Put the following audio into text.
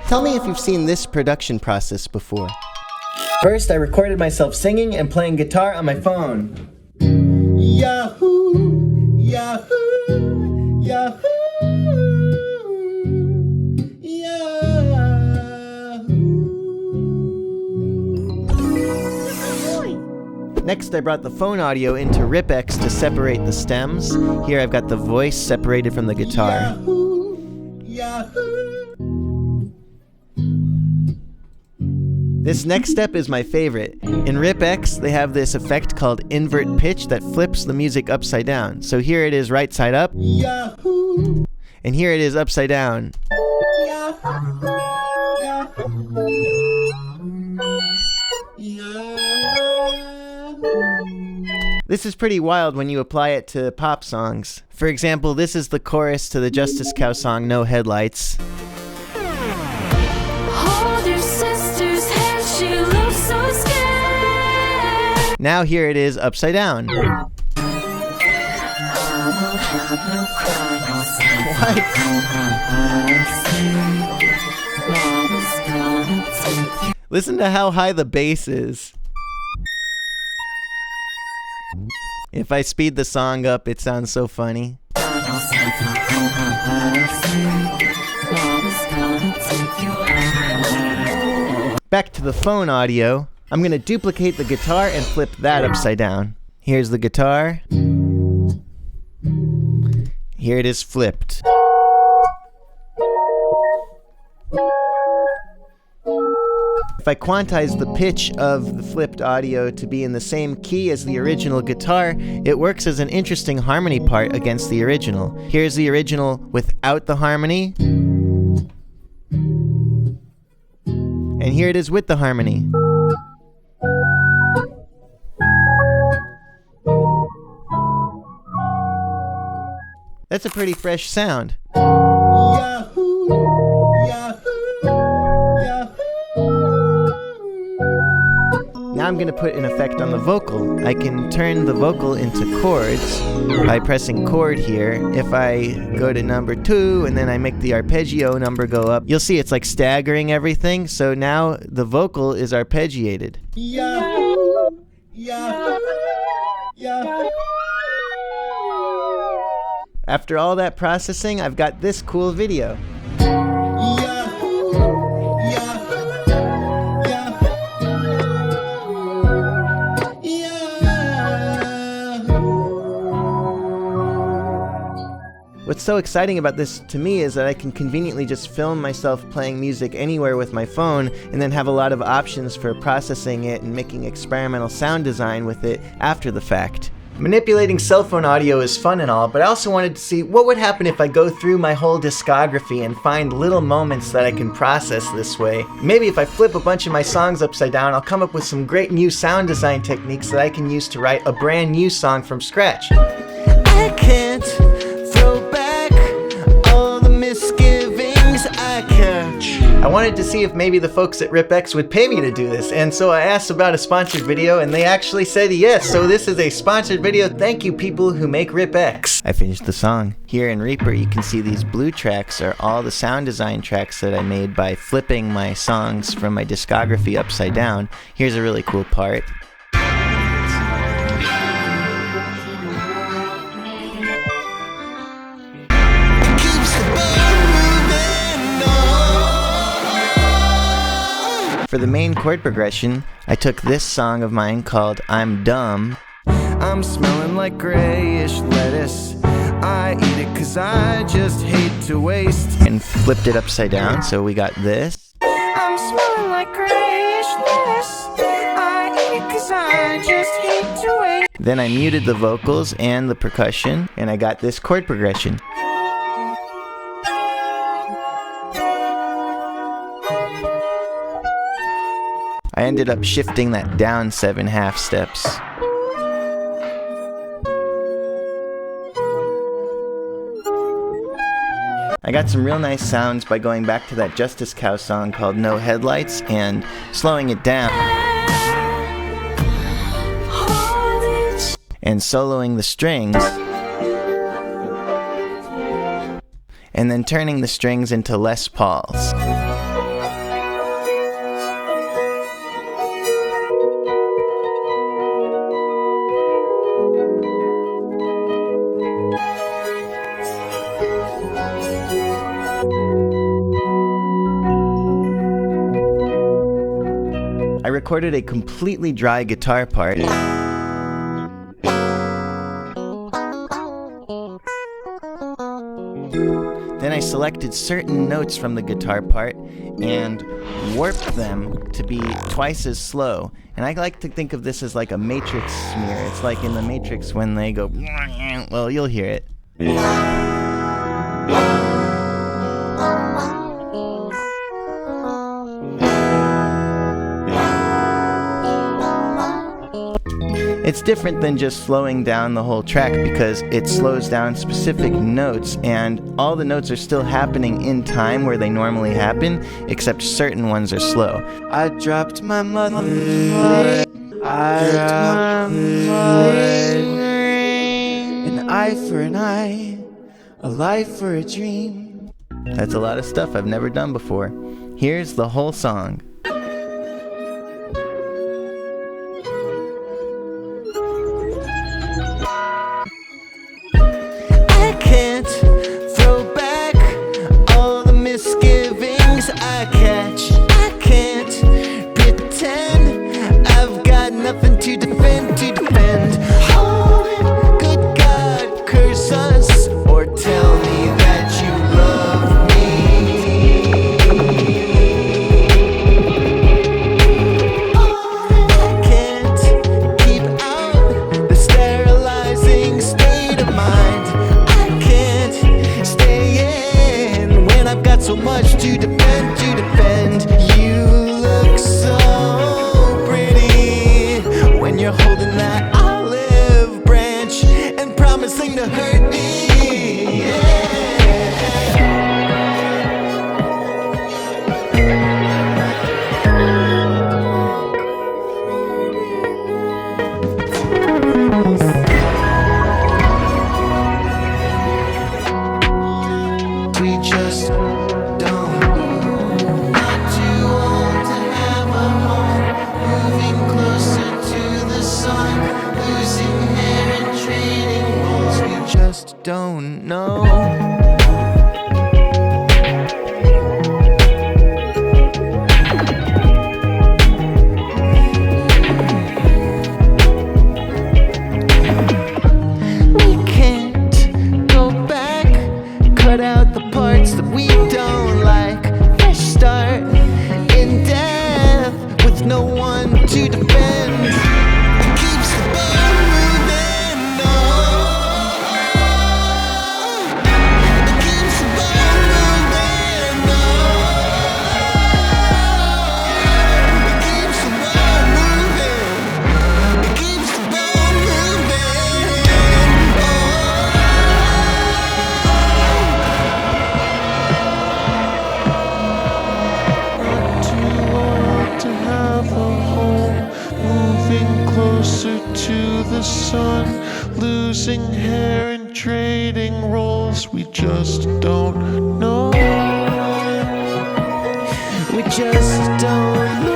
Tell me if you've seen this production process before. First, I recorded myself singing and playing guitar on my phone. Yahoo! Yahoo! Yahoo! Next, I brought the phone audio into RipX to separate the stems. Here I've got the voice separated from the guitar. Yahoo! Yahoo! This next step is my favorite. In RipX, they have this effect called invert pitch that flips the music upside down. So here it is right side up, Yahoo! and here it is upside down. Yahoo! Yahoo! This is pretty wild when you apply it to pop songs. For example, this is the chorus to the Justice Cow song No Headlights. Hold your sister's hand, she looks so scared. Now here it is upside down. What? Listen to how high the bass is. If I speed the song up, it sounds so funny. Back to the phone audio. I'm going to duplicate the guitar and flip that upside down. Here's the guitar. Here it is flipped. If I quantize the pitch of the flipped audio to be in the same key as the original guitar, it works as an interesting harmony part against the original. Here's the original without the harmony. And here it is with the harmony. That's a pretty fresh sound. Yahoo! Yahoo! Yahoo! Now I'm going to put an effect on the vocal. I can turn the vocal into chords by pressing chord here. If I go to number 2 and then I make the arpeggio number go up, you'll see it's like staggering everything. So now the vocal is arpeggiated. Yahoo! Yahoo! Yahoo! After all that processing, I've got this cool video. Yahoo! Yahoo! What's so exciting about this to me is that I can conveniently just film myself playing music anywhere with my phone and then have a lot of options for processing it and making experimental sound design with it after the fact. Manipulating cell phone audio is fun and all, but I also wanted to see what would happen if I go through my whole discography and find little moments that I can process this way. Maybe if I flip a bunch of my songs upside down, I'll come up with some great new sound design techniques that I can use to write a brand new song from scratch. I can't throw back all the misgivings I catch. I wanted to see if maybe the folks at RipX would pay me to do this, and so I asked about a sponsored video and they actually said yes, so this is a sponsored video. Thank you people who make RipX. I finished the song. Here in Reaper you can see these blue tracks are all the sound design tracks that I made by flipping my songs from my discography upside down. Here's a really cool part. For the main chord progression, I took this song of mine called I'm Dumb. I'm smelling like grayish lettuce. I eat it cause I just hate to waste. And flipped it upside down, so we got this. I'm smelling like grayish lettuce. I eat it cause I just hate to waste. Then I muted the vocals and the percussion, and I got this chord progression. I ended up shifting that down 7/2 steps. I got some real nice sounds by going back to that Justice Cow song called No Headlights and slowing it down and soloing the strings and then turning the strings into Les Pauls. I recorded a completely dry guitar part. Then I selected certain notes from the guitar part and warped them to be twice as slow. And I like to think of this as like a matrix smear. It's like in the Matrix when they go, well, you'll hear it. It's different than just slowing down the whole track because it slows down specific notes, and all the notes are still happening in time where they normally happen, except certain ones are slow. I dropped my mother. An eye for an eye, a life for a dream. That's a lot of stuff I've never done before. Here's the whole song. So much to defend. You look so pretty when you're holding that olive branch and promising to hurt me. We just don't know. We can't go back, cut out the parts that we don't like. Fresh start in death with no one to defend. Keeps the ball moving on. To the sun, losing hair and trading roles. We just don't know. We just don't know.